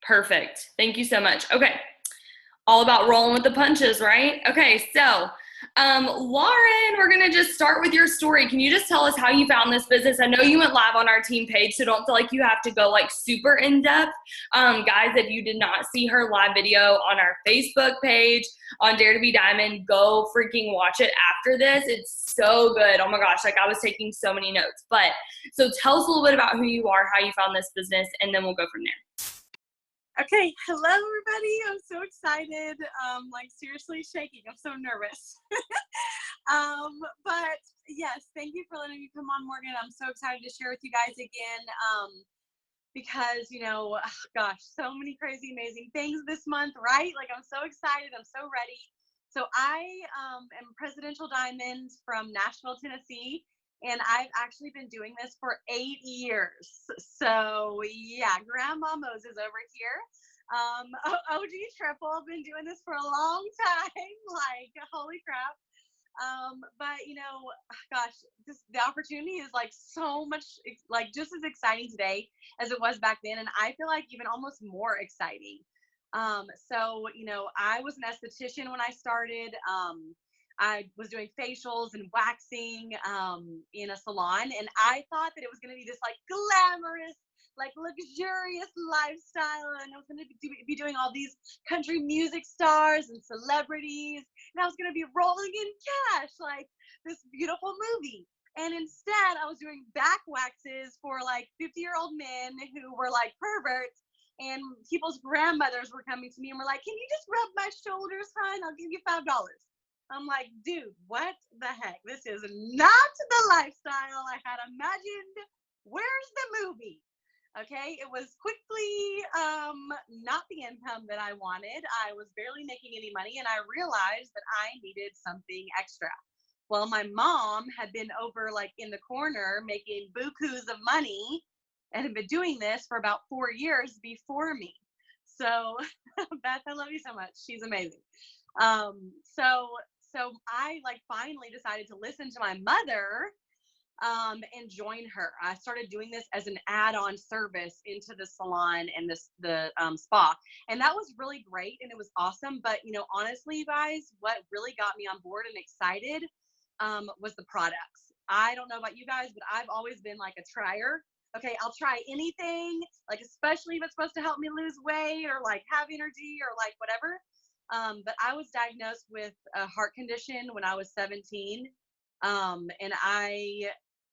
Perfect. Thank you so much. Okay. All about rolling with the punches, right? Okay, so Lauren, we're gonna just start with your story. Can you just tell us how you found this business? I know you went live on our team page, so don't feel like you have to go like super in depth. Guys, if you did not see her live video on our Facebook page on Dare to Be Diamond, go freaking watch it after this. It's so good. Oh my gosh, like I was taking so many notes. But so tell us a little bit about who you are, how you found this business, and then we'll go from there. Okay, hello everybody. I'm so excited. Like seriously shaking. I'm so nervous. But yes, thank you for letting me come on, Morgan. I'm so excited to share with you guys again. Because gosh, so many crazy, amazing things this month, right? Like I'm so excited. I'm so ready. So I am Presidential Diamond from Nashville, Tennessee. And I've actually been doing this for 8 years. So yeah, Grandma Moses over here. OG Triple, been doing this for a long time. Like, holy crap. But gosh, the opportunity is like so much, like just as exciting today as it was back then. And I feel like even almost more exciting. I was an esthetician when I started. I was doing facials and waxing in a salon, and I thought that it was going to be this like glamorous, like luxurious lifestyle, and I was going to be doing all these country music stars and celebrities, and I was going to be rolling in cash like this beautiful movie. And instead, I was doing back waxes for like 50-year-old men who were like perverts. And people's grandmothers were coming to me and were like, "Can you just rub my shoulders, hon? I'll give you $5." I'm like, dude, what the heck? This is not the lifestyle I had imagined. Where's the movie? Okay, it was quickly not the income that I wanted. I was barely making any money, and I realized that I needed something extra. Well, my mom had been over like in the corner making bukus of money and had been doing this for about 4 years before me. So Beth, I love you so much. She's amazing. So I like finally decided to listen to my mother and join her. I started doing this as an add-on service into the salon and the spa, and that was really great and it was awesome. But honestly, you guys, what really got me on board and excited was the products. I don't know about you guys, but I've always been like a trier. Okay, I'll try anything, like especially if it's supposed to help me lose weight or like have energy or like whatever. But I was diagnosed with a heart condition when I was 17. And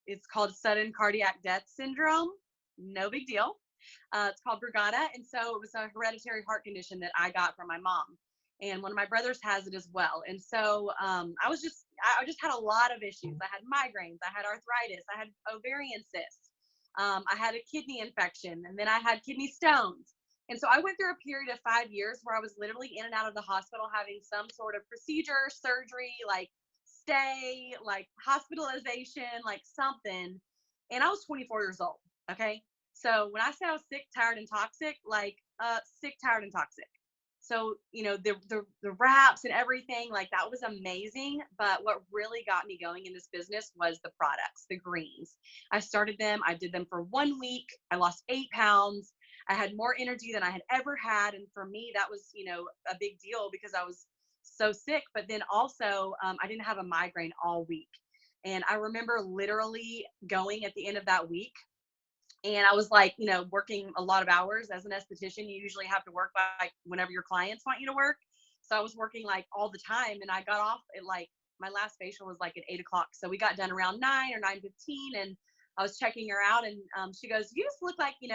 it's called sudden cardiac death syndrome. No big deal. It's called Brugada. And so it was a hereditary heart condition that I got from my mom. And one of my brothers has it as well. And so I just had a lot of issues. I had migraines, I had arthritis, I had ovarian cysts, I had a kidney infection, and then I had kidney stones. And so I went through a period of 5 years where I was literally in and out of the hospital having some sort of procedure, surgery, like stay, like hospitalization, like something. And I was 24 years old. Okay. So when I say I was sick, tired, and toxic, like sick, tired, and toxic. So, the wraps and everything, like that was amazing. But what really got me going in this business was the products, the greens. I started them. I did them for 1 week. I lost 8 pounds. I had more energy than I had ever had. And for me, that was, a big deal because I was so sick. But then also, I didn't have a migraine all week. And I remember literally going at the end of that week. And I was like, working a lot of hours as an esthetician. You usually have to work like whenever your clients want you to work. So I was working like all the time. And I got off at like, my last facial was like at 8 o'clock. So we got done around 9 or 9:15. And I was checking her out, and she goes, "You just look like, you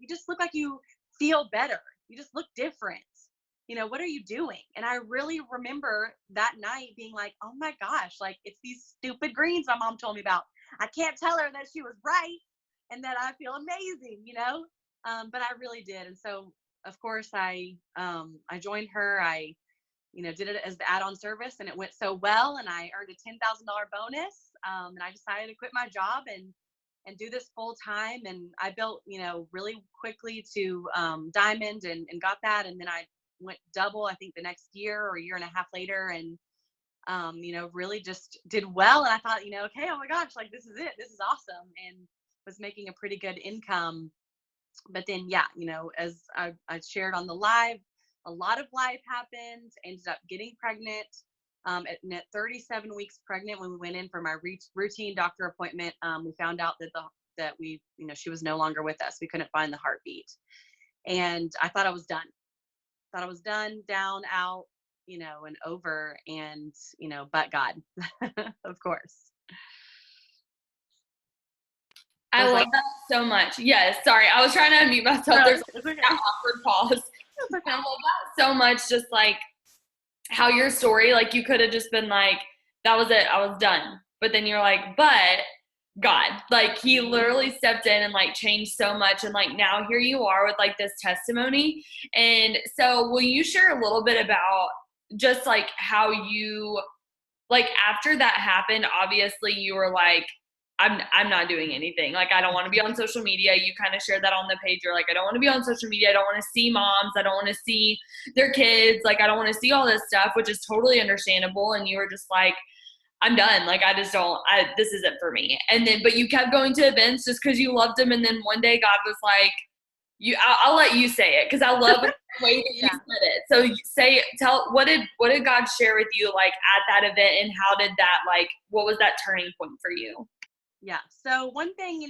just look like you feel better. You just look different. What are you doing?" And I really remember that night being like, oh my gosh, like it's these stupid greens my mom told me about. I can't tell her that she was right and that I feel amazing, but I really did. And so, of course, I joined her. I did it as the add-on service, and it went so well, and I earned a $10,000 bonus. And I decided to quit my job and do this full time. And I built, really quickly to diamond and got that. And then I went double, I think the next year or a year and a half later, and really just did well. And I thought, okay, oh my gosh, like this is it. This is awesome. And was making a pretty good income But then, yeah, as I shared on the live, a lot of life happened. Ended up getting pregnant at 37 weeks pregnant. When we went in for my routine doctor appointment, we found out that she was no longer with us. We couldn't find the heartbeat, and I thought I was done. Thought I was done, down, out, and over. And but God, of course. I I was love like, that so much. Yes, sorry. I was trying to unmute myself. no, There's it's okay. that awkward pause. It's I okay. love that so much. Just like how your story, like you could have just been like, that was it. I was done. But then you're like, but God, like he literally stepped in and like changed so much. And like now here you are with like this testimony. And so will you share a little bit about just like how you, like after that happened, obviously you were like, I'm not doing anything. Like I don't want to be on social media. You kind of shared that on the page. You're like, I don't want to be on social media. I don't want to see moms. I don't want to see their kids. Like I don't want to see all this stuff, which is totally understandable. And you were just like, I'm done. Like I just don't. This isn't for me. And then, but you kept going to events just because you loved them. And then one day God was like, I'll let you say it because I love the way that you Yeah. said it. So tell what did God share with you like at that event, and how did that like what was that turning point for you? Yeah. So one thing,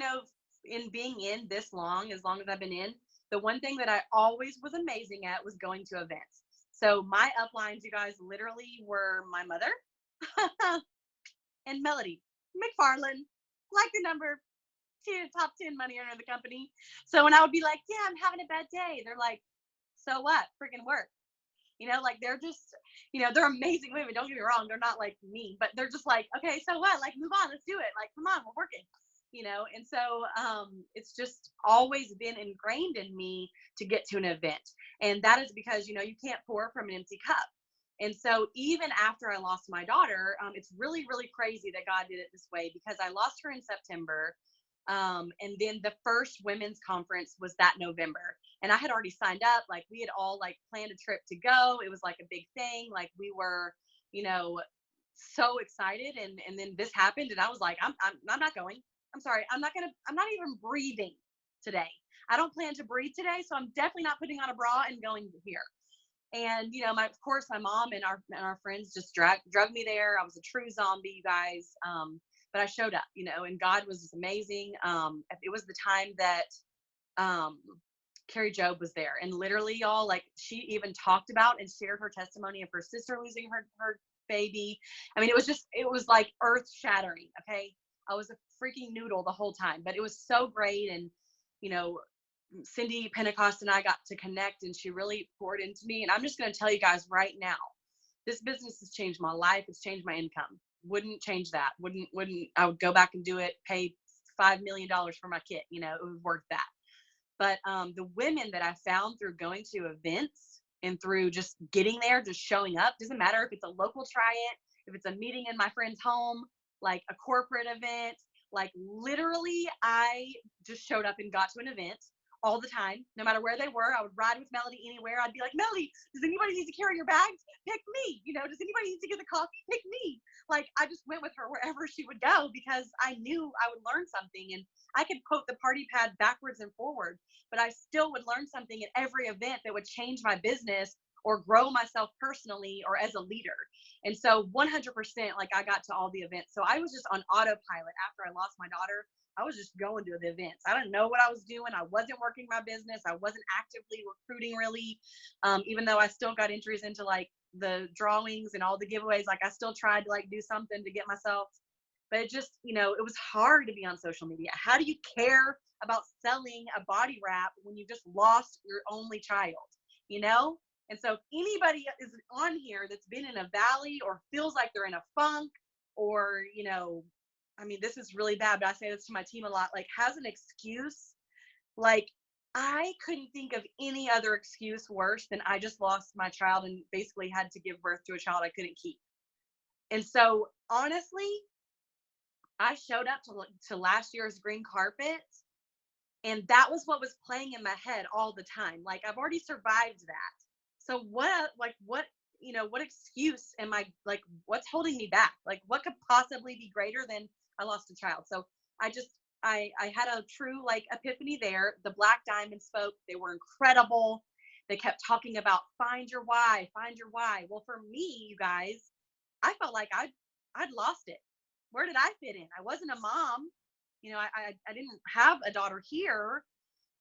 in being in this long, as I've been in, the one thing that I always was amazing at was going to events. So my uplines, you guys, literally were my mother and Melody McFarland, like the number two top 10 money earner in the company. So when I would be like, yeah, I'm having a bad day, they're like, so what? Freaking work. Like they're just, they're amazing women. Don't get me wrong. They're not like me, but they're just like, okay, so what? Like, move on. Let's do it. Like, come on, we're working, And so it's just always been ingrained in me to get to an event. And that is because, you can't pour from an empty cup. And so even after I lost my daughter, it's really, really crazy that God did it this way, because I lost her in September. And then the first women's conference was that November. And I had already signed up. Like we had all like planned a trip to go. It was like a big thing. Like we were, you know, so excited. And then this happened, and I was like, I'm not going. I'm sorry. I'm not even breathing today. I don't plan to breathe today. So I'm definitely not putting on a bra and going here. And of course, my mom and our friends just drug me there. I was a true zombie, you guys. But I showed up, and God was just amazing. It was the time that Carrie Job was there, and literally, y'all, like she even talked about and shared her testimony of her sister losing her baby. I mean, it was like earth shattering. Okay, I was a freaking noodle the whole time, but it was so great. And you know, Cindy Pentecost and I got to connect, and she really poured into me. And I'm just going to tell you guys right now, this business has changed my life. It's changed my income. Wouldn't change that. Wouldn't I would go back and do it, pay $5 million for my kit. It was worth that. But the women that I found through going to events and through just getting there, just showing up, doesn't matter if it's a local try-it, if it's a meeting in my friend's home, like a corporate event, like literally I just showed up and got to an event all the time, no matter where they were. I would ride with Melody anywhere. I'd be like, Melody, does anybody need to carry your bags? Pick me. Does anybody need to get the coffee? Pick me. Like I just went with her wherever she would go, because I knew I would learn something. And I could quote the party pad backwards and forward, but I still would learn something at every event that would change my business or grow myself personally or as a leader. And so 100%, like I got to all the events. So I was just on autopilot after I lost my daughter. I was just going to the events. I didn't know what I was doing. I wasn't working my business. I wasn't actively recruiting really, even though I still got entries into like the drawings and all the giveaways. Like I still tried to like do something to get myself, but it just, it was hard to be on social media. How do you care about selling a body wrap when you just lost your only child, And so if anybody is on here that's been in a valley or feels like they're in a funk, or, I mean, this is really bad, but I say this to my team a lot, like has an excuse, like I couldn't think of any other excuse worse than I just lost my child and basically had to give birth to a child I couldn't keep. And so honestly, I showed up to last year's green carpet, and that was what was playing in my head all the time. Like I've already survived that. So what excuse am I, like, what's holding me back? Like what could possibly be greater than I lost a child? So I just I had a true like epiphany there. The Black Diamond spoke. They were incredible. They kept talking about find your why, find your why. Well, for me, you guys, I felt like I'd lost it. Where did I fit in? I wasn't a mom. I didn't have a daughter here.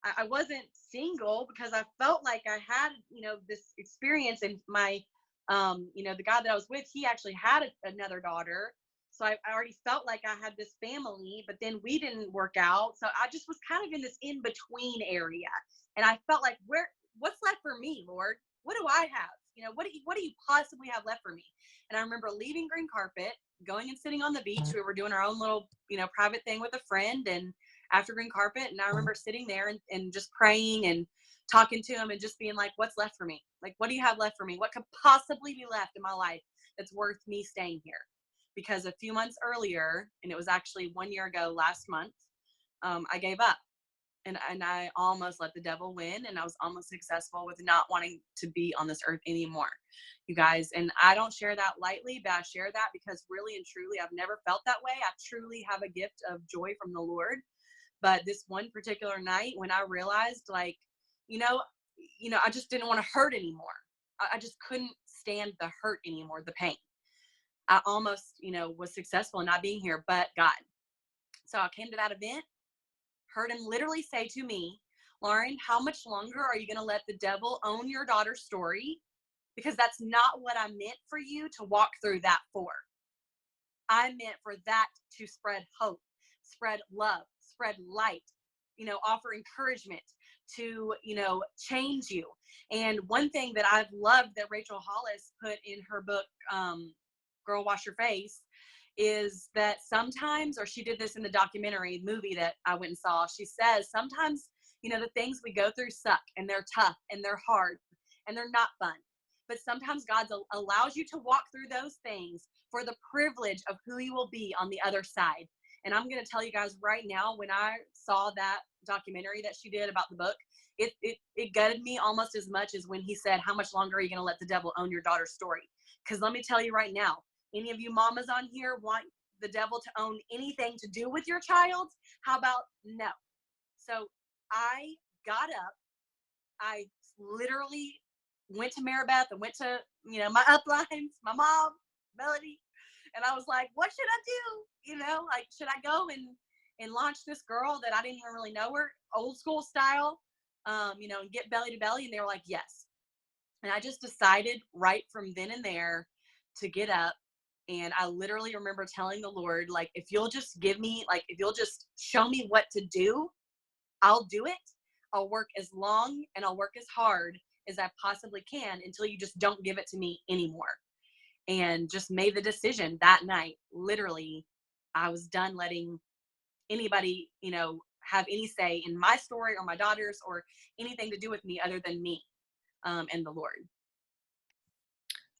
I wasn't single because I felt like I had, this experience, and my, the guy that I was with, he actually had another daughter. So I already felt like I had this family, but then we didn't work out. So I just was kind of in this in between area. And I felt like, what's left for me, Lord? What do I have? What do you possibly have left for me? And I remember leaving Green Carpet, going and sitting on the beach. We were doing our own little, private thing with a friend, and after Green Carpet. And I remember sitting there and just praying and talking to him and just being like, what's left for me? Like, what do you have left for me? What could possibly be left in my life that's worth me staying here? Because a few months earlier, and it was actually 1 year ago last month, I gave up. And I almost let the devil win, and I was almost successful with not wanting to be on this earth anymore, you guys. And I don't share that lightly, but I share that because really and truly, I've never felt that way. I truly have a gift of joy from the Lord. But this one particular night, when I realized, like, I just didn't want to hurt anymore. I just couldn't stand the hurt anymore, the pain. I almost, was successful in not being here, but God. So I came to that event, heard him literally say to me, Lauren, how much longer are you going to let the devil own your daughter's story? Because that's not what I meant for you to walk through that for. I meant for that to spread hope, spread love, spread light, offer encouragement, to, change you. And one thing that I've loved that Rachel Hollis put in her book, Girl Wash Your Face, is that sometimes, or she did this in the documentary movie that I went and saw, she says sometimes, the things we go through suck, and they're tough, and they're hard, and they're not fun. But sometimes God allows you to walk through those things for the privilege of who you will be on the other side. And I'm going to tell you guys right now, when I saw that documentary that she did about the book, it gutted me almost as much as when he said, how much longer are you going to let the devil own your daughter's story? Because let me tell you right now, any of you mamas on here want the devil to own anything to do with your child? How about no? So I got up. I literally went to Maribeth and went to, my uplines, my mom, Melody. And I was like, what should I do? Like, should I go and launch this girl that I didn't even really know her, old school style, and get belly to belly? And they were like, yes. And I just decided right from then and there to get up. And I literally remember telling the Lord, like, if you'll just if you'll just show me what to do, I'll do it. I'll work as long and I'll work as hard as I possibly can until you just don't give it to me anymore. And just made the decision that night. Literally, I was done letting anybody, have any say in my story or my daughter's or anything to do with me other than me, and the Lord.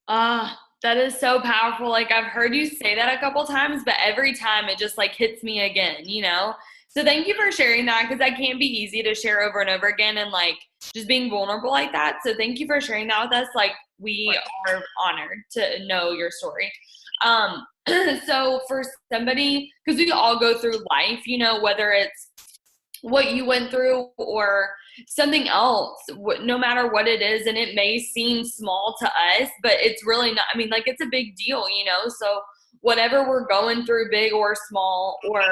That is so powerful. Like, I've heard you say that a couple times, but every time it just like hits me again, So thank you for sharing that, because that can't be easy to share over and over again, and like just being vulnerable like that. So thank you for sharing that with us. Like, we are honored to know your story. So for somebody, because we all go through life, whether it's what you went through or something else, no matter what it is, and it may seem small to us, but it's really not. I mean, like, it's a big deal, So whatever we're going through, big or small or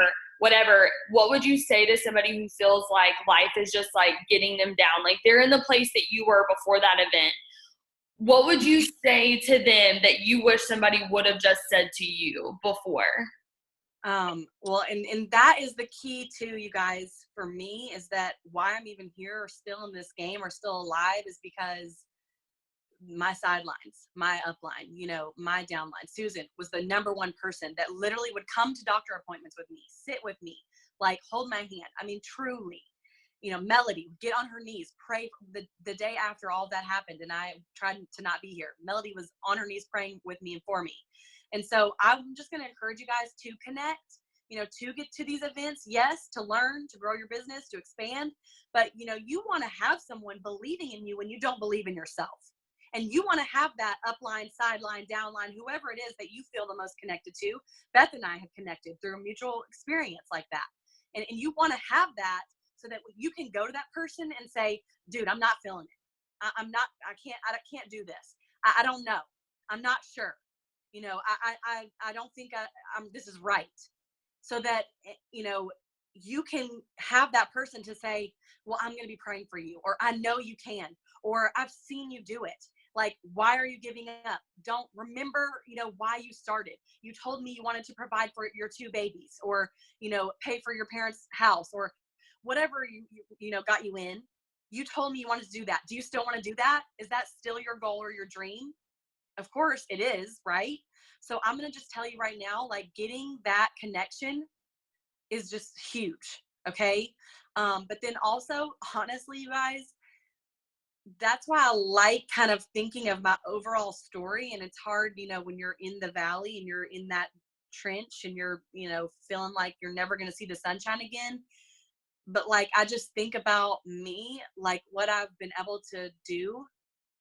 whatever, what would you say to somebody who feels like life is just like getting them down? Like, they're in the place that you were before that event. What would you say to them that you wish somebody would have just said to you before? Well, and that is the key too, you guys, for me, is that why I'm even here or still in this game or still alive is because my sidelines, my upline, my downline, Susan was the number one person that literally would come to doctor appointments with me, sit with me, like hold my hand. I mean, truly, Melody would get on her knees, pray the day after all that happened. And I tried to not be here. Melody was on her knees praying with me and for me. And so I'm just going to encourage you guys to connect, to get to these events. Yes, to learn, to grow your business, to expand. But, you want to have someone believing in you when you don't believe in yourself. And you want to have that upline, sideline, downline, whoever it is that you feel the most connected to. Beth and I have connected through a mutual experience like that. And you want to have that so that you can go to that person and say, dude, I'm not feeling it. I can't do this. I don't know. I'm not sure. I don't think this is right. So that, you can have that person to say, well, I'm going to be praying for you, or I know you can, or I've seen you do it. Like, why are you giving up? Don't remember, why you started. You told me you wanted to provide for your 2 babies, or, pay for your parents' house, or whatever got you in. You told me you wanted to do that. Do you still want to do that? Is that still your goal or your dream? Of course it is, right? So I'm going to just tell you right now, like, getting that connection is just huge. Okay. But then also, honestly, you guys, that's why I like kind of thinking of my overall story. And it's hard, when you're in the valley and you're in that trench and you're, feeling like you're never going to see the sunshine again. But like, I just think about me, like what I've been able to do,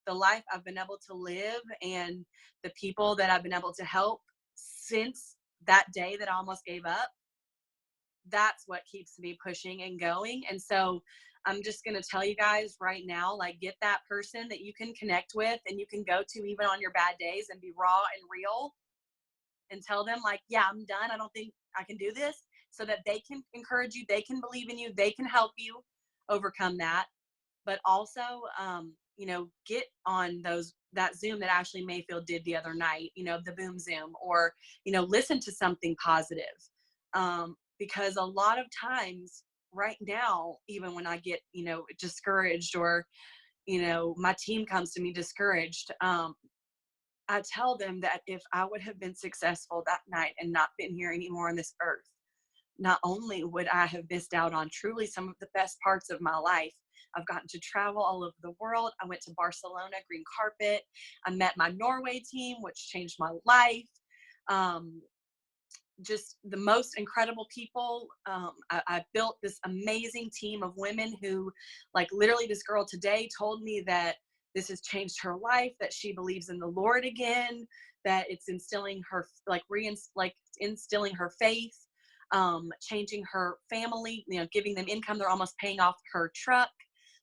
the life I've been able to live, and the people that I've been able to help since that day that I almost gave up. That's what keeps me pushing and going. And so I'm just going to tell you guys right now, like, get that person that you can connect with and you can go to even on your bad days and be raw and real and tell them, like, yeah, I'm done. I don't think I can do this, so that they can encourage you. They can believe in you. They can help you overcome that. But also, get on that Zoom that Ashley Mayfield did the other night, the Boom Zoom, or, listen to something positive. Because a lot of times right now, even when I get, discouraged, or, my team comes to me discouraged, I tell them that if I would have been successful that night and not been here anymore on this earth, not only would I have missed out on truly some of the best parts of my life. I've gotten to travel all over the world. I went to Barcelona, green carpet. I met my Norway team, which changed my life. Just the most incredible people. I built this amazing team of women who, like, literally this girl today told me that this has changed her life, that she believes in the Lord again, that it's instilling her, instilling her faith, changing her family, giving them income. They're almost paying off her truck.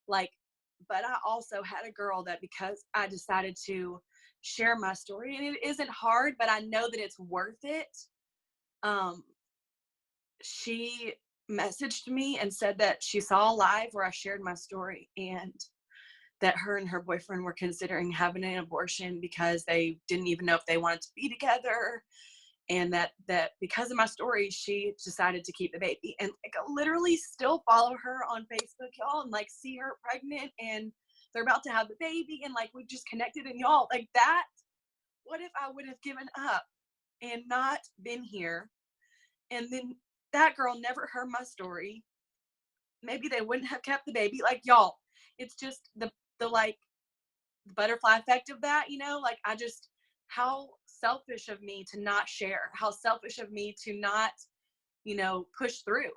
But I also had a girl that, because I decided to share my story, and it isn't hard, but I know that it's worth it. She messaged me and said that she saw a live where I shared my story, and that her and her boyfriend were considering having an abortion because they didn't even know if they wanted to be together. And that because of my story, she decided to keep the baby. And I literally still follow her on Facebook, y'all, and see her pregnant, and they're about to have the baby, and we've just connected. And y'all, that, what if I would have given up and not been here? And then that girl never heard my story. Maybe they wouldn't have kept the baby. Y'all, it's just the butterfly effect of that, how selfish of me to not share, how selfish of me to not, push through,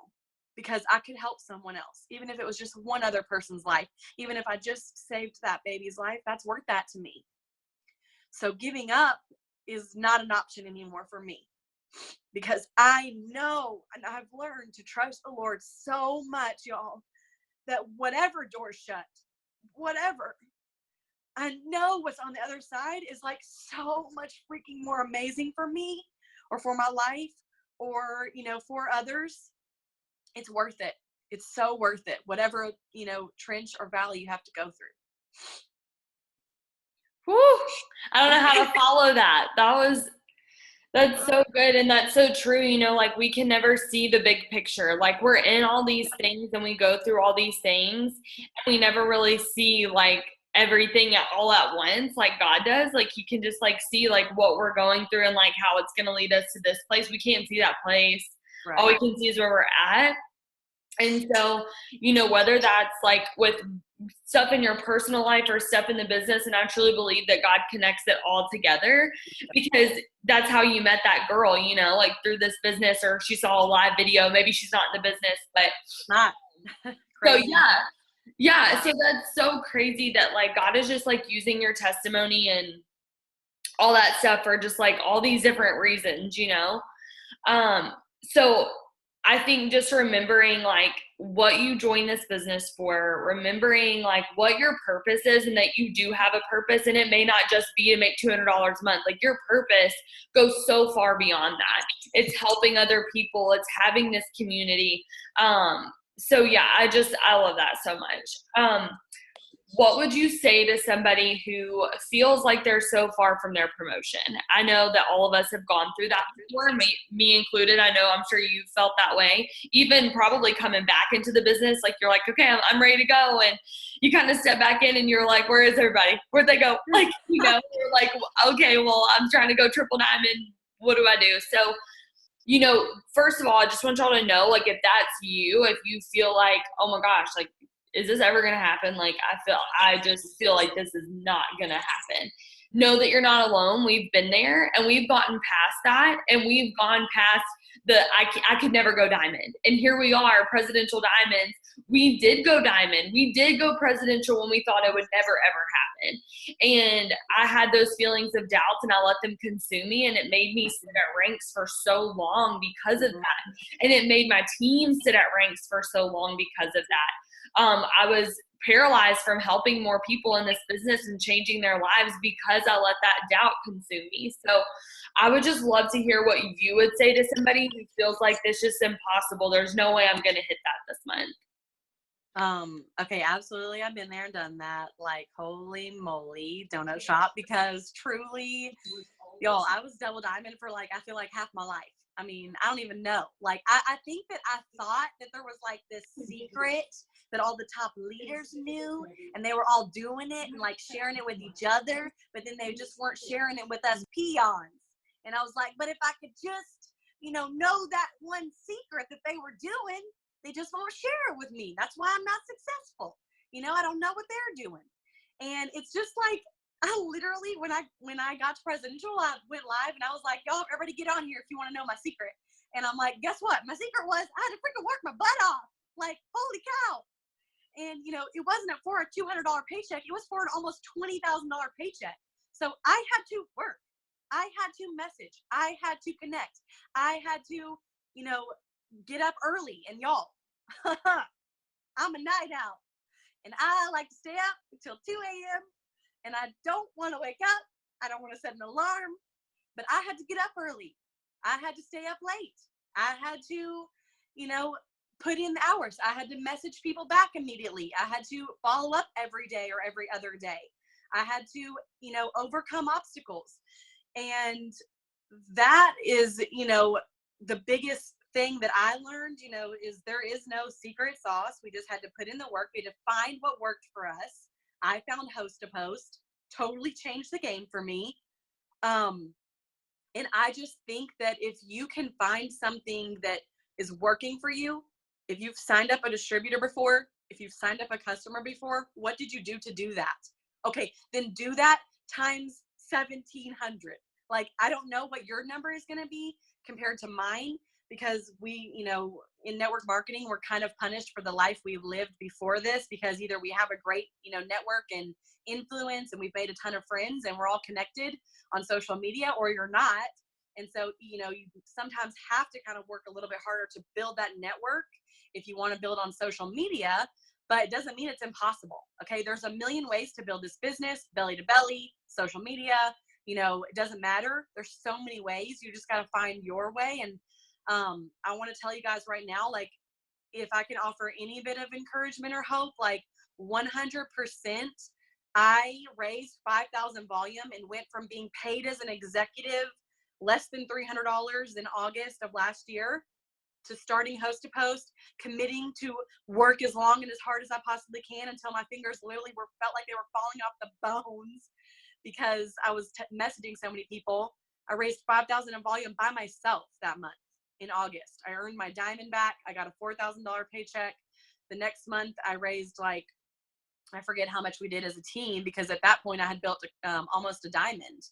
because I could help someone else, even if it was just one other person's life. Even if I just saved that baby's life, that's worth that to me. So giving up is not an option anymore for me, because I know, and I've learned to trust the Lord so much, y'all, that whatever door shut, whatever, I know what's on the other side is so much freaking more amazing for me, or for my life, or, for others. It's worth it. It's so worth it. Whatever, trench or valley you have to go through. Whew. I don't know how to follow that. That's so good. And that's so true. We can never see the big picture. We're in all these things and we go through all these things, and we never really see everything all at once like God does. You can just see what we're going through and how it's going to lead us to this place. We can't see that place. Right. All we can see is where we're at. And so, whether that's with stuff in your personal life or stuff in the business, and I truly believe that God connects it all together, because that's how you met that girl, through this business, or she saw a live video. Maybe she's not in the business, but not. So yeah. So that's so crazy that God is just using your testimony and all that stuff for just all these different reasons, So I think just remembering like what you joined this business for, remembering like what your purpose is and that you do have a purpose, and it may not just be to make $200 a month. Like your purpose goes so far beyond that. It's helping other people. It's having this community. So yeah, I love that so much. What would you say to somebody who feels like they're so far from their promotion? I know that all of us have gone through that before, me included. I know I'm sure you felt that way. Even probably coming back into the business, like you're like, okay, I'm ready to go. And you kind of step back in and you're like, where is everybody? Where'd they go? Like, you're like, okay, well, I'm trying to go triple diamond. What do I do? So, first of all, I just want y'all to know, like, if that's you, if you feel like, oh my gosh, like, is this ever going to happen? Like, I just feel like this is not going to happen. Know that you're not alone. We've been there and we've gotten past that, and we've gone past I could never go diamond. And here we are, presidential diamonds. We did go diamond. We did go presidential when we thought it would never, ever happen. And I had those feelings of doubt and I let them consume me, and it made me sit at ranks for so long because of that. And it made my team sit at ranks for so long because of that. I was paralyzed from helping more people in this business and changing their lives because I let that doubt consume me. So I would just love to hear what you would say to somebody who feels like this is impossible. There's no way I'm going to hit that this month. Okay, absolutely. I've been there and done that. Like, holy moly, donut shop, because truly, y'all, I was double diamond for like, I feel like half my life. I mean, I don't even know. Like, I think that I thought that there was like this secret that all the top leaders knew, and they were all doing it and like sharing it with each other, but then they just weren't sharing it with us peons. And I was like, but if I could just, know that one secret that they were doing, they just won't share it with me. That's why I'm not successful. I don't know what they're doing. And it's just like, I literally, when I got to presidential, I went live and I was like, y'all, everybody get on here if you want to know my secret. And I'm like, guess what? My secret was I had to freaking work my butt off. Like, holy cow. And, it wasn't for a $200 paycheck. It was for an almost $20,000 paycheck. So I had to work. I had to message. I had to connect. I had to, get up early. And y'all, I'm a night owl. And I like to stay up until 2 a.m. And I don't want to wake up. I don't want to set an alarm. But I had to get up early. I had to stay up late. I had to, put in the hours. I had to message people back immediately. I had to follow up every day or every other day. I had to, overcome obstacles. And that is, the biggest thing that I learned, is there is no secret sauce. We just had to put in the work. We had to find what worked for us. I found Host to Post, totally changed the game for me. And I just think that if you can find something that is working for you, if you've signed up a distributor before, if you've signed up a customer before, what did you do to do that? Okay, then do that times 1,700. Like, I don't know what your number is going to be compared to mine, because we, in network marketing, we're kind of punished for the life we've lived before this, because either we have a great, network and influence and we've made a ton of friends and we're all connected on social media, or you're not. And so, you sometimes have to kind of work a little bit harder to build that network if you want to build on social media, but it doesn't mean it's impossible. Okay. There's a million ways to build this business, belly to belly, social media, it doesn't matter. There's so many ways. You just got to find your way. And I want to tell you guys right now, like, if I can offer any bit of encouragement or hope, like 100%, I raised 5,000 volume and went from being paid as an executive less than $300 in August of last year to starting Host to Post, committing to work as long and as hard as I possibly can until my fingers literally felt like they were falling off the bones, because I was messaging so many people. I raised 5,000 in volume by myself that month in August. I earned my diamond back. I got a $4,000 paycheck. The next month I raised, like, I forget how much we did as a team, because at that point I had built almost a diamond.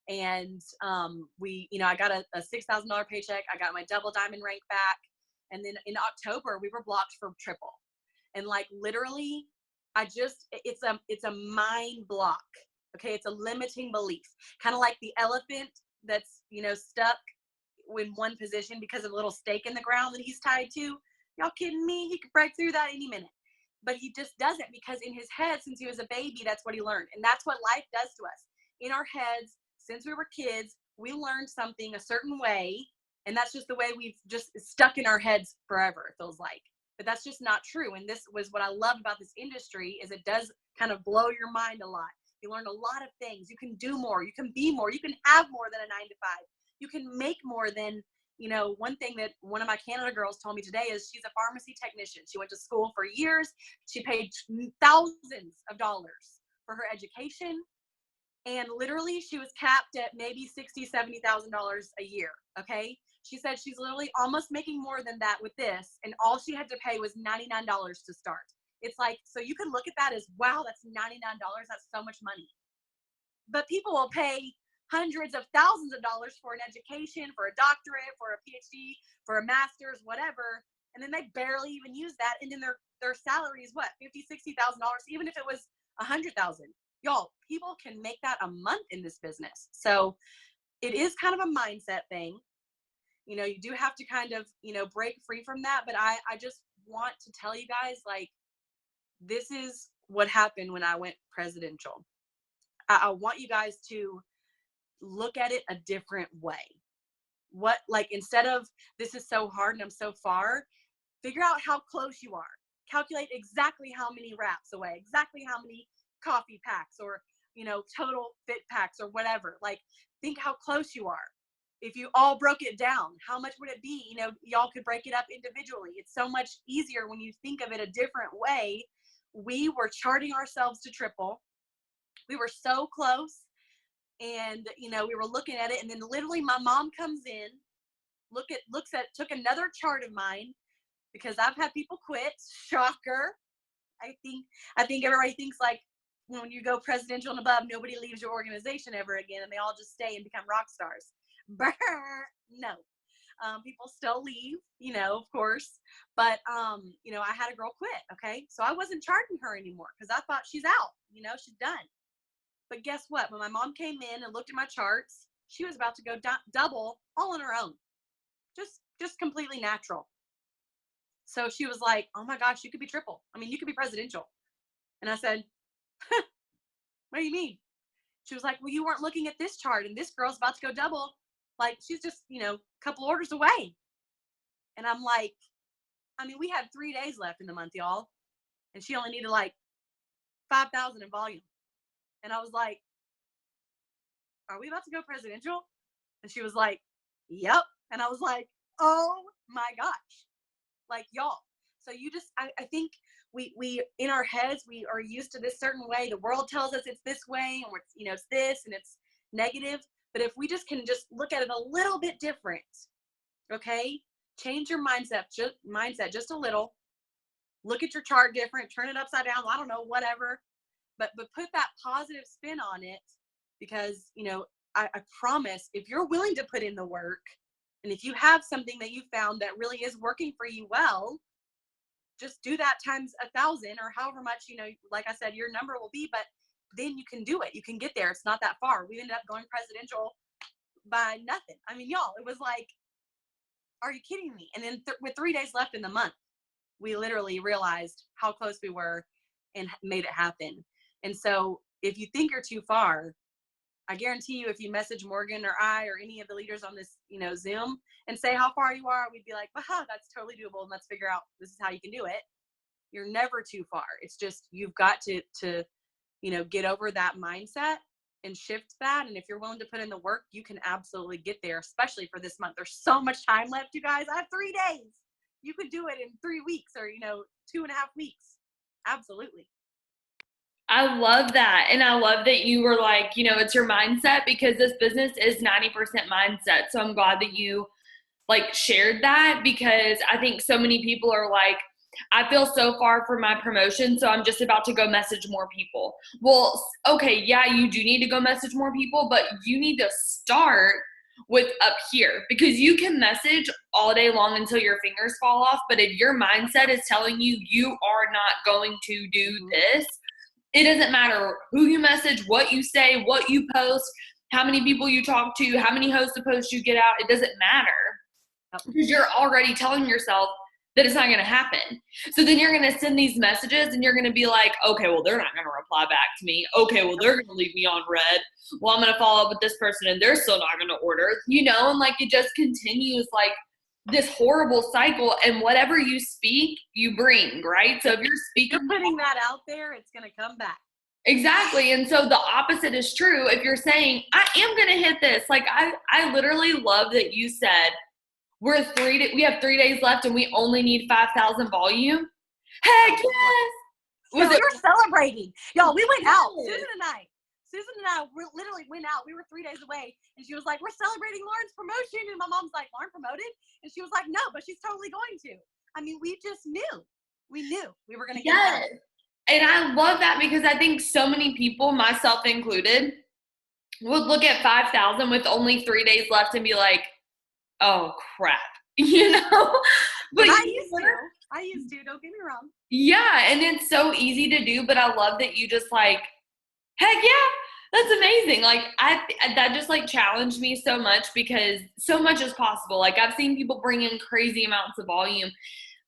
And I got a $6,000 paycheck. I got my double diamond rank back. And then in October we were blocked for triple. And like, literally, it's a mind block. Okay. It's a limiting belief, kind of like the elephant that's, stuck in one position because of a little stake in the ground that he's tied to. Y'all kidding me? He could break through that any minute. But he just doesn't, because in his head, since he was a baby, that's what he learned. And that's what life does to us. In our heads, since we were kids, we learned something a certain way. And that's just the way we've just stuck in our heads forever, it feels like. But that's just not true. And this was what I love about this industry, is it does kind of blow your mind a lot. You learn a lot of things. You can do more. You can be more. You can have more than a 9-to-5. You can make more than, you know, one thing that one of my Canada girls told me today is she's a pharmacy technician. She went to school for years. She paid thousands of dollars for her education. And literally she was capped at maybe $60,000, $70,000 a year. Okay. She said she's literally almost making more than that with this. And all she had to pay was $99 to start. It's like, so you can look at that as, wow, that's $99. That's so much money. But people will pay hundreds of thousands of dollars for an education, for a doctorate, for a PhD, for a master's, whatever. And then they barely even use that. And then their salary is what? $50,000, $60,000, even if it was $100,000. Y'all, people can make that a month in this business. So it is kind of a mindset thing. You know, you do have to kind of, you know, break free from that. But I just want to tell you guys, like, this is what happened when I went presidential. I want you guys to look at it a different way. What, like, instead of this is so hard and I'm so far, figure out how close you are. Calculate exactly how many wraps away, exactly how many coffee packs, or, you know, total fit packs, or whatever. Like, think how close you are. If you all broke it down, how much would it be? You know, y'all could break it up individually. It's so much easier when you think of it a different way. We were charting ourselves to triple. We were so close. And, you know, we were looking at it, and then literally my mom comes in, took another chart of mine, because I've had people quit. Shocker. I think everybody thinks, like, when you go presidential and above, nobody leaves your organization ever again, and they all just stay and become rock stars. No. People still leave, you know, of course. But, you know, I had a girl quit. Okay. So I wasn't charging her anymore, because I thought she's out, you know, she's done. But guess what? When my mom came in and looked at my charts, she was about to go double all on her own. Just completely natural. So she was like, oh my gosh, you could be triple. I mean, you could be presidential. And I said, what do you mean? She was like, well, you weren't looking at this chart, and this girl's about to go double. Like, she's just, you know, a couple orders away. And I'm like, I mean, we had 3 days left in the month, y'all. And she only needed like 5,000 in volume. And I was like, are we about to go presidential? And she was like, yep. And I was like, oh my gosh. Like, y'all. So you just, I think we in our heads, we are used to this certain way. The world tells us it's this way, and it's, you know, it's this and it's negative. But if we just can just look at it a little bit different, okay? Change your mindset just a little. Look at your chart different, turn it upside down, I don't know, whatever. But put that positive spin on it, because, you know, I promise, if you're willing to put in the work, and if you have something that you found that really is working for you well, just do that times 1,000, or however much, you know, like I said, your number will be, but then you can do it. You can get there. It's not that far. We ended up going presidential by nothing. I mean, y'all, it was like, are you kidding me? And then with 3 days left in the month, we literally realized how close we were and made it happen. And so if you think you're too far, I guarantee you, if you message Morgan or I or any of the leaders on this, you know, Zoom, and say how far you are, we'd be like, wow, that's totally doable. And let's figure out, this is how you can do it. You're never too far. It's just, you've got to, you know, get over that mindset and shift that. And if you're willing to put in the work, you can absolutely get there, especially for this month. There's so much time left, you guys. I have 3 days. You could do it in 3 weeks, or, you know, 2.5 weeks. Absolutely. I love that. And I love that you were like, you know, it's your mindset, because this business is 90% mindset. So I'm glad that you like shared that, because I think so many people are like, I feel so far from my promotion, so I'm just about to go message more people. Well, okay, yeah, you do need to go message more people, but you need to start with up here, because you can message all day long until your fingers fall off. But if your mindset is telling you you are not going to do this, it doesn't matter who you message, what you say, what you post, how many people you talk to, how many hosts of posts you get out. It doesn't matter because you're already telling yourself that it's not going to happen. So then you're going to send these messages and you're going to be like, okay, well, they're not going to reply back to me. Okay, well, they're going to leave me on red. Well, I'm going to follow up with this person and they're still not going to order, you know, and like it just continues like this horrible cycle. And whatever you speak, you bring, right? So if you're speaking, you're putting that out there, it's going to come back. Exactly. And so the opposite is true. If you're saying, I am going to hit this, like I literally love that you said, we have 3 days left and we only need 5,000 volume. Heck yes. We were celebrating. Y'all, we went out. Susan and I literally went out. We were 3 days away. And she was like, we're celebrating Lauren's promotion. And my mom's like, Lauren promoted? And she was like, no, but she's totally going to. I mean, we just knew. We knew we were going to get it. And I love that because I think so many people, myself included, would look at 5,000 with only 3 days left and be like, oh crap, you know? But I used to, don't get me wrong. Yeah, and it's so easy to do, but I love that you just like, heck yeah, that's amazing. Like that just like challenged me so much because so much is possible. Like I've seen people bring in crazy amounts of volume,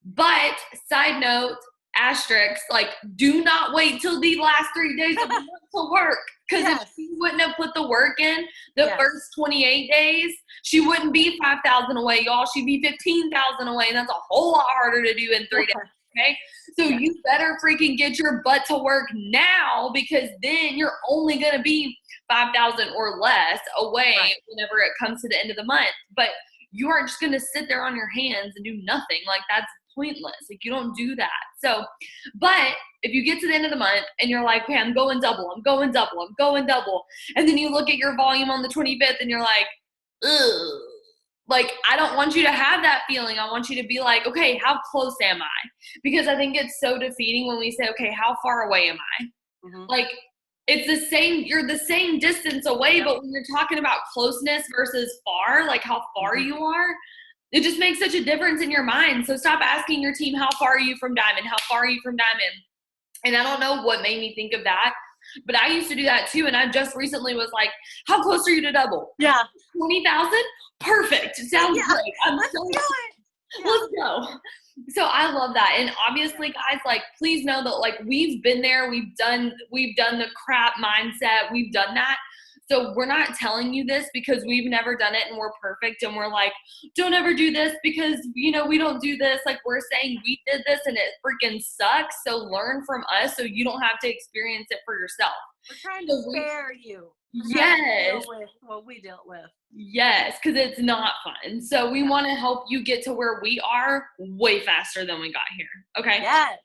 but side note, asterisk, like do not wait till the last 3 days of the month to work. Because if she wouldn't have put the work in the first 28 days, she wouldn't be 5,000 away, y'all. She'd be 15,000 away. And that's a whole lot harder to do in 3 days. Okay. So you better freaking get your butt to work now because then you're only going to be 5,000 or less away whenever it comes to the end of the month. But you aren't just going to sit there on your hands and do nothing. Like that's pointless. Like you don't do that. So, but if you get to the end of the month and you're like, okay, I'm going double. And then you look at your volume on the 25th and you're like, ugh. Like, I don't want you to have that feeling. I want you to be like, okay, how close am I? Because I think it's so defeating when we say, okay, how far away am I? Mm-hmm. Like, it's the same, you're the same distance away, but when you're talking about closeness versus far, like how far you are, it just makes such a difference in your mind. So stop asking your team, how far are you from diamond? How far are you from diamond? And I don't know what made me think of that, but I used to do that too. And I just recently was like, how close are you to double? Yeah. 20,000? Perfect. Sounds great. Let's do it. Yeah. Let's go. So I love that. And obviously, guys, like, please know that, like, we've been there. We've done the crap mindset. We've done that. So we're not telling you this because we've never done it and we're perfect and we're like, don't ever do this because, you know, we don't do this. Like we're saying we did this and it freaking sucks. So learn from us so you don't have to experience it for yourself. We're trying to spare you. Yes. Deal with what we dealt with. Yes, because it's not fun. So we want to help you get to where we are way faster than we got here. Okay? Yes.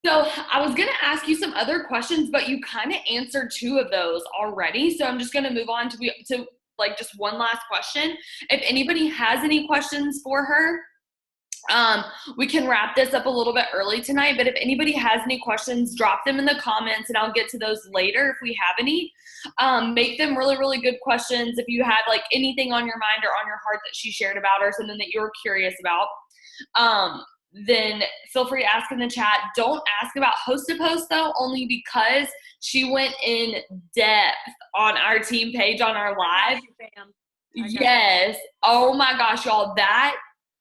So I was going to ask you some other questions, but you kind of answered 2 of those already. So I'm just going to move on to like just one last question. If anybody has any questions for her, we can wrap this up a little bit early tonight, but if anybody has any questions, drop them in the comments and I'll get to those later if we have any. Make them really, really good questions. If you have like anything on your mind or on your heart that she shared about or something that you're curious about, then feel free to ask in the chat. Don't ask about host to post though, only because she went in depth on our team page on our live. Yes. Oh my gosh, y'all, that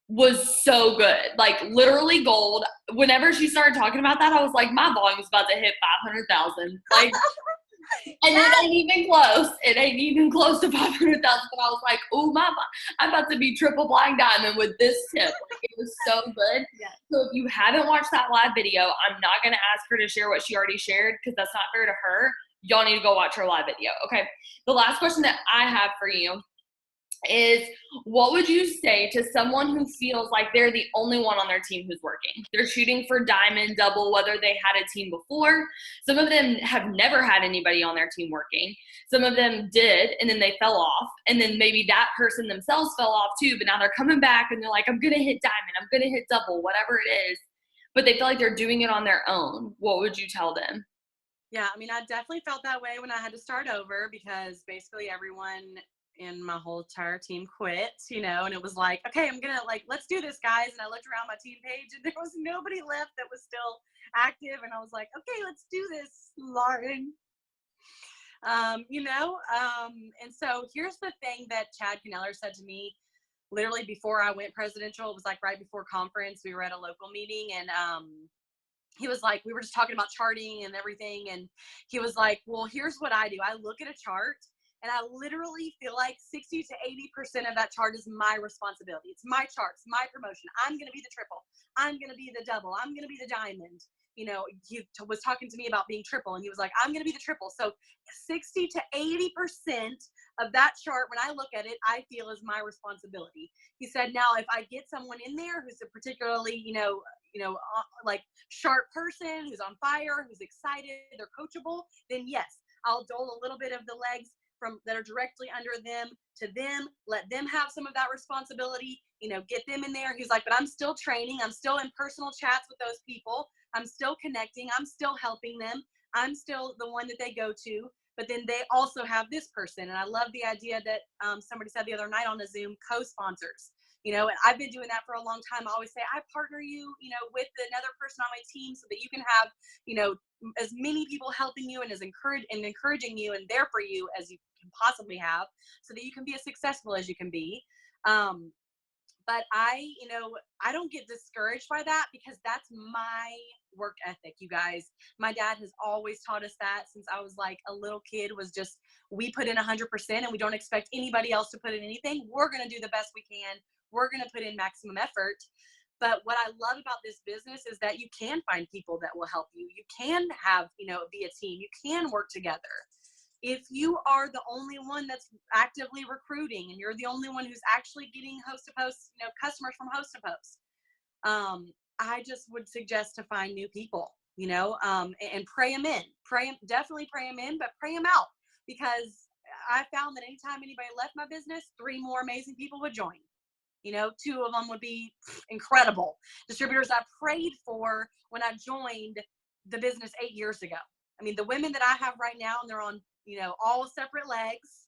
was so good. Like literally gold. Whenever she started talking about that, I was like, my volume's about to hit 500,000. Like, and it ain't even close. It ain't even close to 500,000. But I was like, oh, I'm about to be triple blind diamond with this tip. Like, it was so good. Yeah. So if you haven't watched that live video, I'm not going to ask her to share what she already shared because that's not fair to her. Y'all need to go watch her live video. Okay. The last question that I have for you is, what would you say to someone who feels like they're the only one on their team who's working? They're shooting for diamond, double, whether they had a team before. Some of them have never had anybody on their team working. Some of them did, and then they fell off. And then maybe that person themselves fell off too, but now they're coming back and they're like, I'm going to hit diamond, I'm going to hit double, whatever it is. But they feel like they're doing it on their own. What would you tell them? Yeah, I mean, I definitely felt that way when I had to start over because basically everyone in my whole entire team quit, you know, and it was like, okay, I'm gonna let's do this, guys. And I looked around my team page and there was nobody left that was still active. And I was like, okay, let's do this, Lauren. And so here's the thing that Chad Kneller said to me literally before I went presidential. It was like right before conference. We were at a local meeting, and he was like, we were just talking about charting and everything. And he was like, well, here's what I do. I look at a chart and I literally feel like 60 to 80% of that chart is my responsibility. It's my charts, my promotion. I'm going to be the triple. I'm going to be the double. I'm going to be the diamond. He was talking to me about being triple, and he was like, I'm going to be the triple. So 60 to 80% of that chart, when I look at it, I feel is my responsibility. He said, now, if I get someone in there who's a particularly, like sharp person, who's on fire, who's excited, they're coachable, then yes, I'll dole a little bit of the legs from that are directly under them to them, let them have some of that responsibility, get them in there. He's like, but I'm still training. I'm still in personal chats with those people. I'm still connecting. I'm still helping them. I'm still the one that they go to. But then they also have this person. And I love the idea that somebody said the other night on a Zoom, co-sponsors. And I've been doing that for a long time. I always say, I partner you, with another person on my team so that you can have, as many people helping you and as encouraging you and there for you as you can possibly have, so that you can be as successful as you can be. But I don't get discouraged by that, because that's my work ethic, you guys. My dad has always taught us that since I was like a little kid, was just, we put in 100% and we don't expect anybody else to put in anything. We're going to do the best we can. We're going to put in maximum effort. But what I love about this business is that you can find people that will help you. You can have, be a team. You can work together. If you are the only one that's actively recruiting and you're the only one who's actually getting host to post, customers from host to post, I just would suggest to find new people, and pray them in. Definitely pray them in, but pray them out, because I found that anytime anybody left my business, 3 more amazing people would join. 2 of them would be incredible distributors I prayed for when I joined the business 8 years ago. I mean, the women that I have right now, and they're on, all separate legs,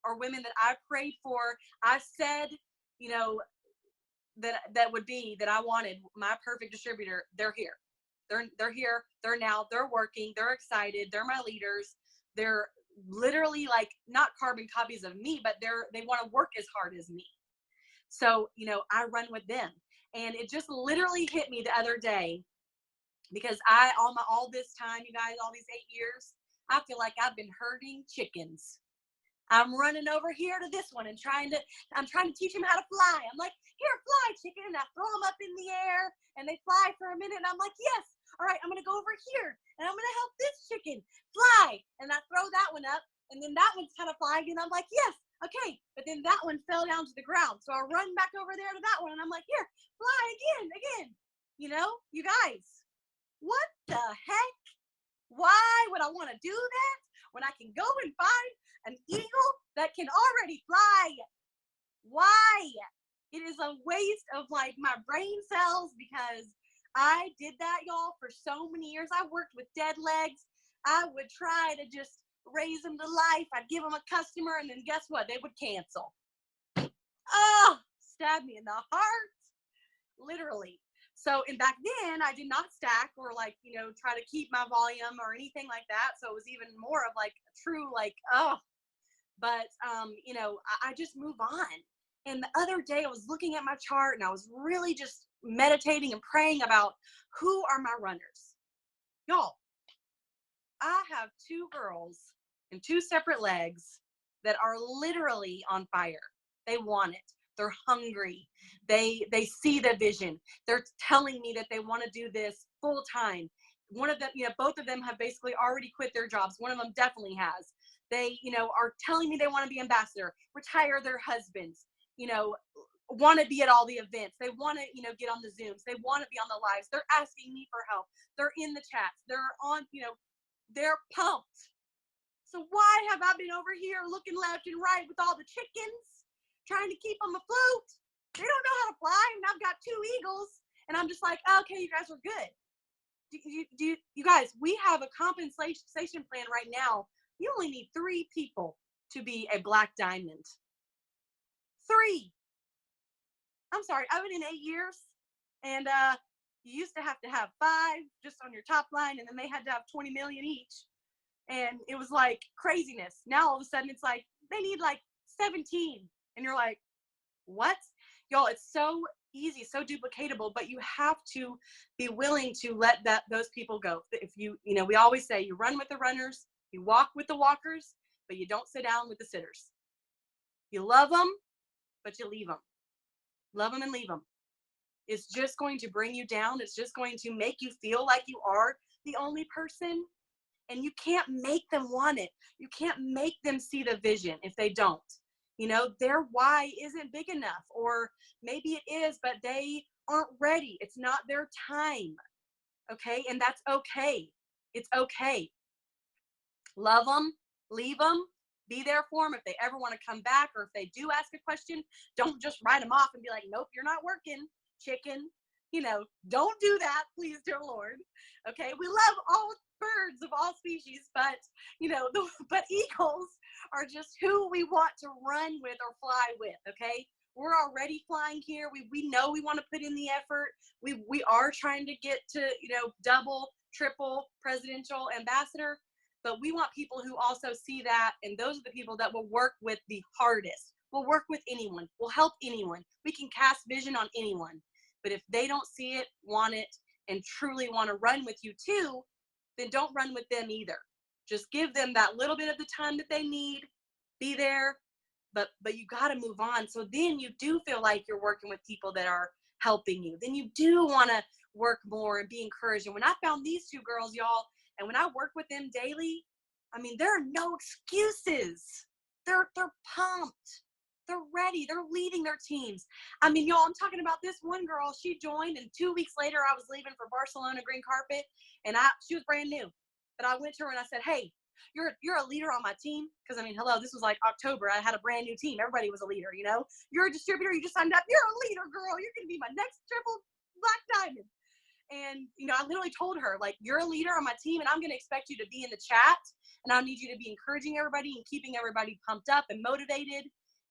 are women that I prayed for. I said, that would be that I wanted my perfect distributor. They're here. They're here. They're now. They're working. They're excited. They're my leaders. They're literally like not carbon copies of me, but they want to work as hard as me. So, I run with them. And it just literally hit me the other day, because all this time, you guys, all these 8 years, I feel like I've been herding chickens. I'm running over here to this one and I'm trying to teach him how to fly. I'm like, here, fly, chicken. And I throw them up in the air and they fly for a minute. And I'm like, yes. All right, I'm going to go over here and I'm going to help this chicken fly. And I throw that one up, and then that one's kind of flying. And I'm like, yes. Okay, but then that one fell down to the ground. So I run back over there to that one, and I'm like, here, fly again. You guys, what the heck? Why would I want to do that when I can go and find an eagle that can already fly? Why? It is a waste of like my brain cells, because I did that, y'all, for so many years. I worked with dead legs. I would try to just raise them to life. I'd give them a customer, and then guess what? They would cancel. Oh, stab me in the heart, literally. So, and back then I did not stack or like, try to keep my volume or anything like that. So it was even more of like a true, like, oh, but, I just move on. And the other day I was looking at my chart and I was really just meditating and praying about who are my runners. Y'all, I have 2 girls and 2 separate legs that are literally on fire. They want it. They're hungry. They see the vision. They're telling me that they want to do this full time. One of them, both of them have basically already quit their jobs. One of them definitely has. They, are telling me they want to be ambassador, retire their husbands, want to be at all the events. They want to, get on the Zooms. They want to be on the lives. They're asking me for help. They're in the chats. They're on, they're pumped. So why have I been over here looking left and right with all the chickens, trying to keep them afloat? They don't know how to fly, and I've got 2 eagles, and I'm just like, okay, you guys are good. You guys, we have a compensation plan right now. You only need 3 people to be a black diamond. 3. I'm sorry, I've been in 8 years, and you used to have 5 just on your top line, and then they had to have 20 million each. And it was like craziness. Now all of a sudden it's like, they need like 17. And you're like, what? Y'all, it's so easy, so duplicatable, but you have to be willing to let those people go. If we always say you run with the runners, you walk with the walkers, but you don't sit down with the sitters. You love them, but you leave them. Love them and leave them. It's just going to bring you down. It's just going to make you feel like you are the only person. And you can't make them want it. You can't make them see the vision if they don't. Their why isn't big enough, or maybe it is, but they aren't ready. It's not their time. Okay. And that's okay. It's okay. Love them, leave them, be there for them. If they ever want to come back, or if they do ask a question, don't just write them off and be like, nope, you're not working, chicken. Don't do that, please, dear Lord. Okay. We love all birds of all species, but but eagles are just who we want to run with or fly with. Okay. We're already flying here. We know we want to put in the effort. We are trying to get to, double, triple presidential ambassador, but we want people who also see that. And those are the people that will work with the hardest. We'll work with anyone. We'll help anyone. We can cast vision on anyone. But if they don't see it, want it, and truly want to run with you too, then don't run with them either. Just give them that little bit of the time that they need. Be there, but you got to move on. So then you do feel like you're working with people that are helping you. Then you do want to work more and be encouraged. And when I found these two girls, y'all, and when I work with them daily, I mean, there are no excuses. They're pumped. They're ready. They're leading their teams. I mean, y'all, I'm talking about this one girl. She joined, and 2 weeks later, I was leaving for Barcelona green carpet, and she was brand new. But I went to her and I said, hey, you're a leader on my team. Because, I mean, hello, this was like October. I had a brand new team. Everybody was a leader, You're a distributor. You just signed up. You're a leader, girl. You're going to be my next triple black diamond. And, I literally told her, like, you're a leader on my team, and I'm going to expect you to be in the chat, and I need you to be encouraging everybody and keeping everybody pumped up and motivated.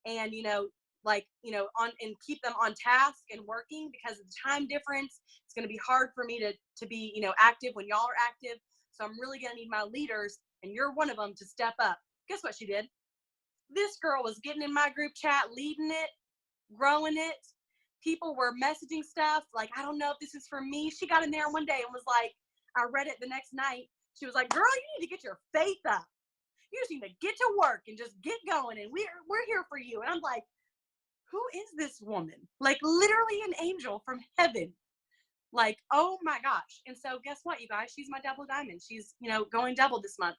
And, and keep them on task and working, because of the time difference. It's going to be hard for me to be, active when y'all are active. So I'm really going to need my leaders, and you're one of them, to step up. Guess what she did? This girl was getting in my group chat, leading it, growing it. People were messaging stuff like, I don't know if this is for me. She got in there one day and was like, I read it the next night. She was like, girl, you need to get your faith up. You just need to get to work and just get going, and we're here for you. And I'm like, who is this woman? Like, literally an angel from heaven. Like, oh my gosh. And so guess what, you guys? She's my double diamond. She's, going double this month.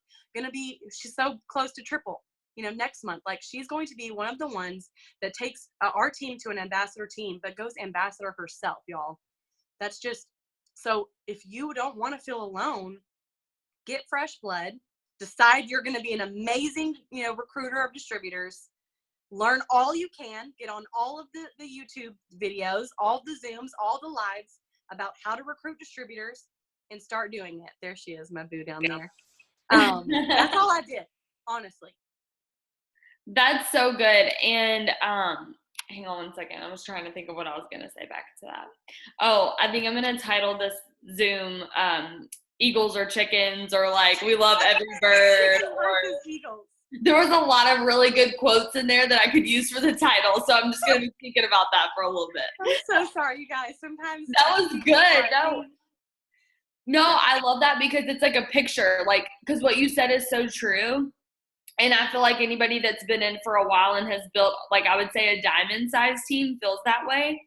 She's so close to triple, next month. Like, she's going to be one of the ones that takes our team to an ambassador team, but goes ambassador herself, y'all. That's just, so if you don't want to feel alone, get fresh blood. Decide you're going to be an amazing, recruiter of distributors. Learn all you can. Get on all of the YouTube videos, all the Zooms, all the lives about how to recruit distributors, and start doing it. There she is, my boo down there. That's all I did, honestly. That's so good. And hang on one second. I was trying to think of what I was going to say back to that. Oh, I think I'm going to title this Zoom Eagles or Chickens, or like, we love every bird. Or Eagles. There was a lot of really good quotes in there that I could use for the title, so I'm just going to be thinking about that for a little bit. I'm so sorry, you guys. Sometimes that was good. No, I love that, because it's like a picture, like, because what you said is so true. And I feel like anybody that's been in for a while and has built, like, I would say a diamond-sized team feels that way.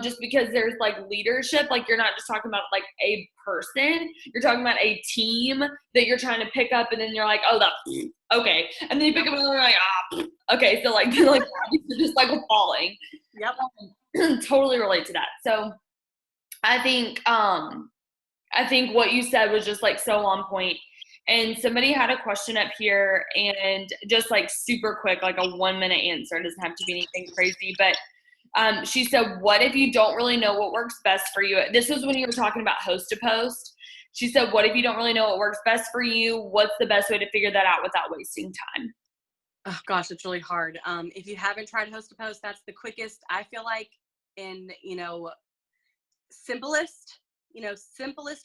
Just because there's like leadership, like, you're not just talking about like a person, you're talking about a team that you're trying to pick up, and then you're like, oh, that's okay, and then you pick up and you're like, okay, so like you're just like falling. Yep. Totally relate to that. So I think what you said was just like so on point. And somebody had a question up here, and just like super quick, like a 1-minute answer. It doesn't have to be anything crazy, but she said, what if you don't really know what works best for you? This was when you were talking about host to post. She said, what if you don't really know what works best for you? What's the best way to figure that out without wasting time? Oh gosh, it's really hard. If you haven't tried host to post, that's the quickest, I feel like, and simplest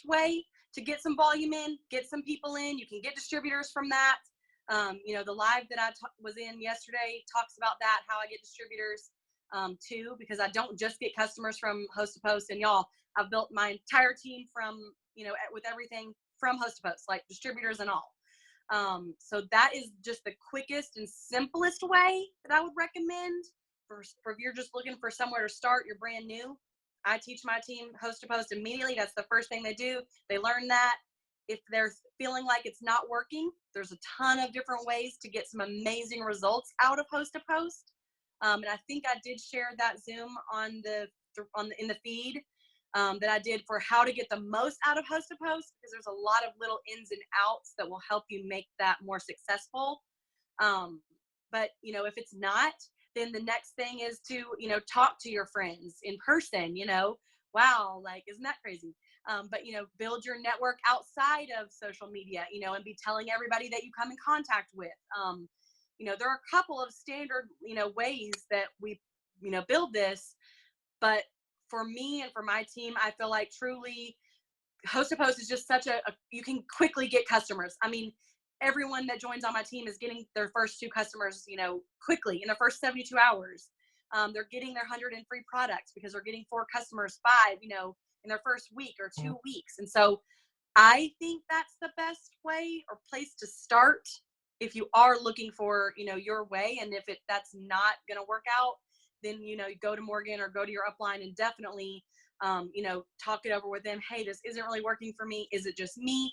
way to get some volume in, get some people in. You can get distributors from that. The live that I was in yesterday talks about that, how I get distributors too, because I don't just get customers from Host to Post. And y'all, I've built my entire team from, with everything from Host to Post, like distributors and all. So that is just the quickest and simplest way that I would recommend for if you're just looking for somewhere to start, you're brand new. I teach my team Host to Post immediately. That's the first thing they do. They learn that. If they're feeling like it's not working, there's a ton of different ways to get some amazing results out of Host to Post. And I think I did share that Zoom in the feed that I did for how to get the most out of Host to Post, because there's a lot of little ins and outs that will help you make that more successful. But if it's not, then the next thing is to, talk to your friends in person, wow, like, isn't that crazy? But, build your network outside of social media, and be telling everybody that you come in contact with. There are a couple of standard, ways that we, build this. But for me and for my team, I feel like truly Host to Post is just such you can quickly get customers. I mean, everyone that joins on my team is getting their first 2 customers, quickly in the first 72 hours. They're getting their 100 in free products because they're getting 4 customers, 5, in their first week or 2 weeks. And so I think that's the best way or place to start if you are looking for, your way. And if that's not going to work out, then, you go to Morgan or go to your upline and definitely, talk it over with them. Hey, this isn't really working for me. Is it just me?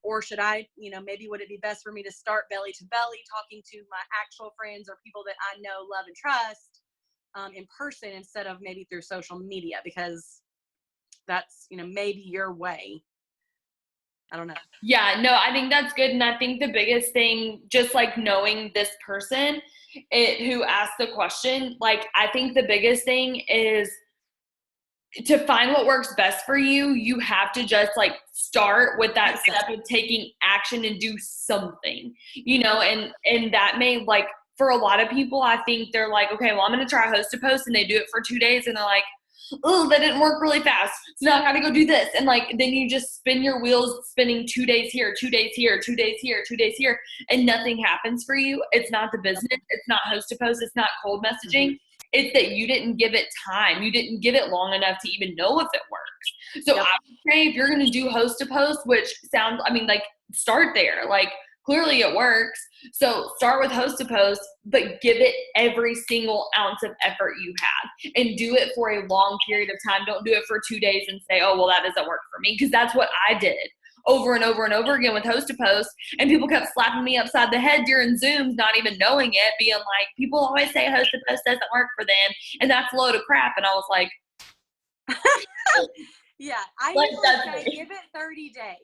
Or should I, maybe would it be best for me to start belly to belly, talking to my actual friends or people that I know, love, and trust in person instead of maybe through social media, because that's, maybe your way. I don't know. Yeah, no, I think that's good. And I think the biggest thing, just like knowing this person who asked the question, like, I think the biggest thing is to find what works best for you. You have to just like start with that step of taking action and do something, and that may, like, for a lot of people, I think they're like, okay, well, I'm going to try Host to Post, and they do it for 2 days and they're like, oh, that didn't work really fast. So now I got to go do this. And like, then you just spin your wheels, spinning 2 days here, 2 days here, 2 days here, 2 days here, and nothing happens for you. It's not the business. It's not Host to Post. It's not cold messaging. It's that you didn't give it time. You didn't give it long enough to even know if it works. So I would say if you're going to do Host to Post, which sounds, like, start there. Like, clearly it works. So start with Host to Post, but give it every single ounce of effort you have and do it for a long period of time. Don't do it for 2 days and say, oh, well, that doesn't work for me. Because that's what I did over and over and over again with Host to Post. And people kept slapping me upside the head during Zooms, not even knowing it, being like, people always say Host to Post doesn't work for them. And that's a load of crap. And I was like, yeah, I usually say give it 30 days,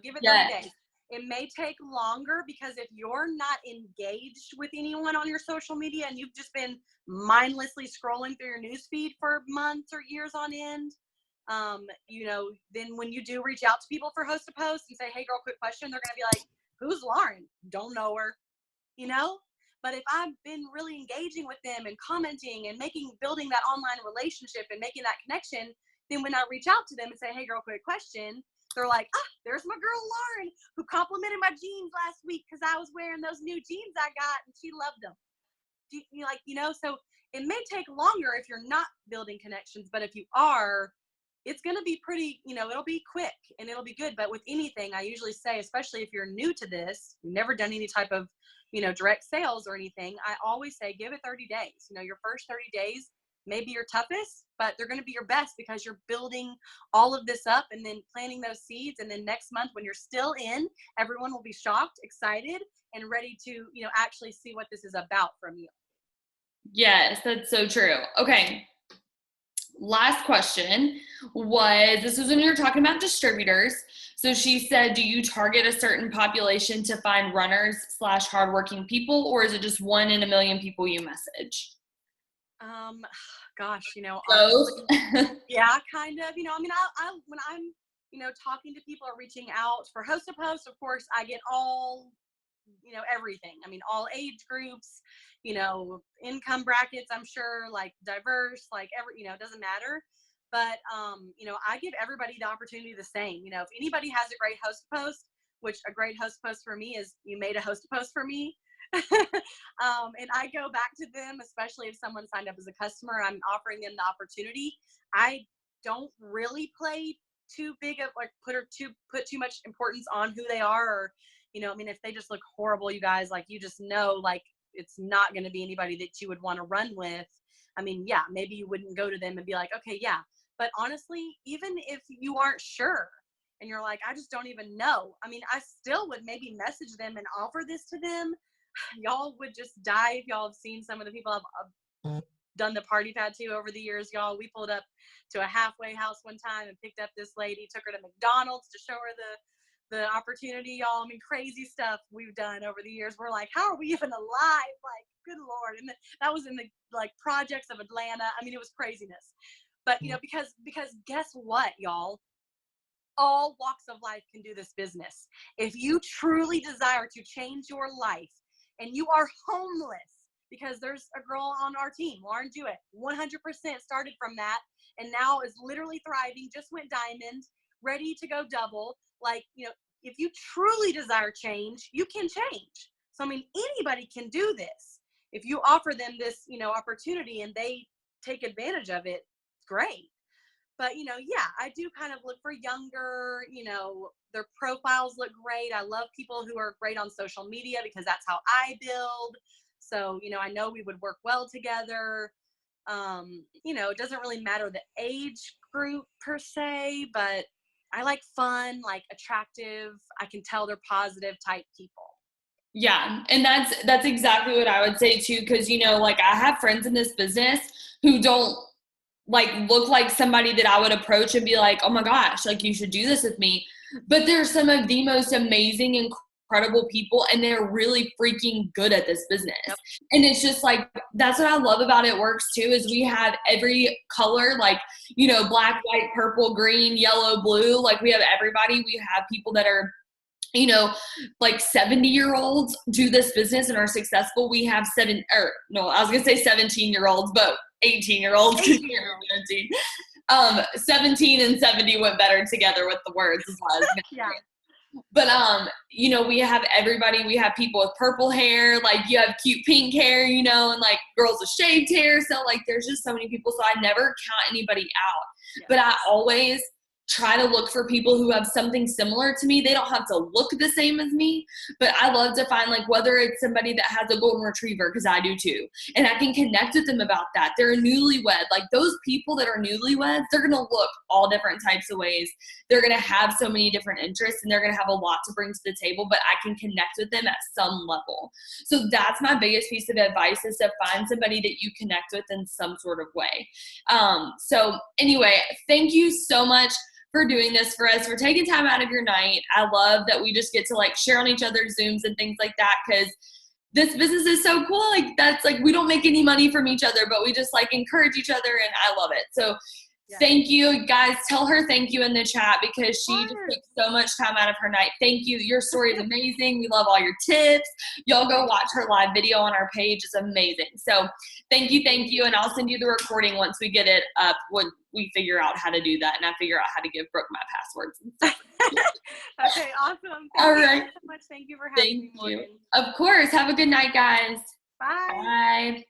give it 30 days. It may take longer because if you're not engaged with anyone on your social media and you've just been mindlessly scrolling through your newsfeed for months or years on end, then when you do reach out to people for Host to Post and say, hey girl, quick question, they're going to be like, who's Lauren? Don't know her, But if I've been really engaging with them and commenting and building that online relationship and making that connection, then when I reach out to them and say, hey girl, quick question, they're like, there's my girl Lauren who complimented my jeans last week because I was wearing those new jeans I got and she loved them. So it may take longer if you're not building connections, but if you are, it's going to be pretty, it'll be quick and it'll be good. But with anything, I usually say, especially if you're new to this, you've never done any type of, direct sales or anything, I always say, give it 30 days. Your first 30 days may be your toughest, but they're going to be your best because you're building all of this up and then planting those seeds. And then next month, when you're still in, everyone will be shocked, excited, and ready to, actually see what this is about from you. Yes, that's so true. Okay. Last question this was when you were talking about distributors. So she said, do you target a certain population to find runners / hardworking people, or is it just 1 in a million people you message? Gosh, honestly, yeah, kind of, I when I'm, talking to people or reaching out for Host to Post, of course, I get all, everything. All age groups, income brackets, I'm sure, like diverse, like it doesn't matter. But, you know, I give everybody the opportunity the same. You know, if anybody has a great host post, which a great host post for me is you made a host post for me. And I go back to them, especially if someone signed up as a customer, I'm offering them the opportunity. I don't really play too big of like put too much importance on who they are, or, you know, I mean, if they just look horrible, you guys, like, you just know, like, it's not going to be anybody that you would want to run with. I mean, yeah, maybe you wouldn't go to them and be like, okay, yeah. But honestly, even if you aren't sure and you're like, I just don't even know, I mean, I still would maybe message them and offer this to them. Y'all would just die if y'all have seen some of the people I've done the party pad to over the years, y'all. We pulled up to a halfway house one time and picked up this lady, took her to McDonald's to show her the opportunity, y'all. I mean, crazy stuff we've done over the years. We're like, how are we even alive? Like, good Lord. And that was in the like projects of Atlanta. I mean, it was craziness. But, you know, because guess what, y'all? All walks of life can do this business. If you truly desire to change your life and you are homeless, because there's a girl on our team, Lauren Jewett, 100% started from that and now is literally thriving, just went diamond, ready to go double. Like, you know, if you truly desire change, you can change. So, I mean, anybody can do this. If you offer them this, you know, opportunity and they take advantage of it, great. But, you know, yeah, I do kind of look for younger, you know, their profiles look great. I love people who are great on social media because that's how I build. So, you know, I know we would work well together. You know, it doesn't really matter the age group per se, but I like fun, like attractive. I can tell they're positive type people. Yeah. And that's exactly what I would say too. Cause you know, like I have friends in this business who don't like look like somebody that I would approach and be like, oh my gosh, like you should do this with me. But they're some of the most amazing, incredible people, and they're really freaking good at this business. Yep. And it's just like, that's what I love about It Works too, is we have every color, like, you know, black, white, purple, green, yellow, blue. Like we have everybody. We have people that are, you know, like 70-year-olds do this business and are successful. We have 17-year-olds, but 18-year-olds. 17 and 70 went better together with the words as well. Yeah. But you know, we have everybody. We have people with purple hair, like you have cute pink hair, you know, and like girls with shaved hair. So like there's just so many people. So I never count anybody out. Yeah. But I always try to look for people who have something similar to me. They don't have to look the same as me, but I love to find like whether it's somebody that has a golden retriever, because I do too, and I can connect with them about that. They're a newlywed. Like those people that are newlyweds, they're going to look all different types of ways. They're going to have so many different interests and they're going to have a lot to bring to the table, but I can connect with them at some level. So that's my biggest piece of advice, is to find somebody that you connect with in some sort of way. So anyway, thank you so much for doing this for us, for taking time out of your night. I love that we just get to like share on each other's Zooms and things like that, because this business is so cool. Like that's like, we don't make any money from each other, but we just like encourage each other, and I love it. So thank you guys. Tell her thank you in the chat, because she just took so much time out of her night. Thank you. Your story is amazing. We love all your tips. Y'all go watch her live video on our page. It's amazing. So thank you. And I'll send you the recording once we get it up, when we figure out how to do that and I figure out how to give Brooke my passwords and stuff. Okay, awesome. All right. So much. Thank you for having me. Thank you. Of course. Have a good night, guys. Bye. Bye.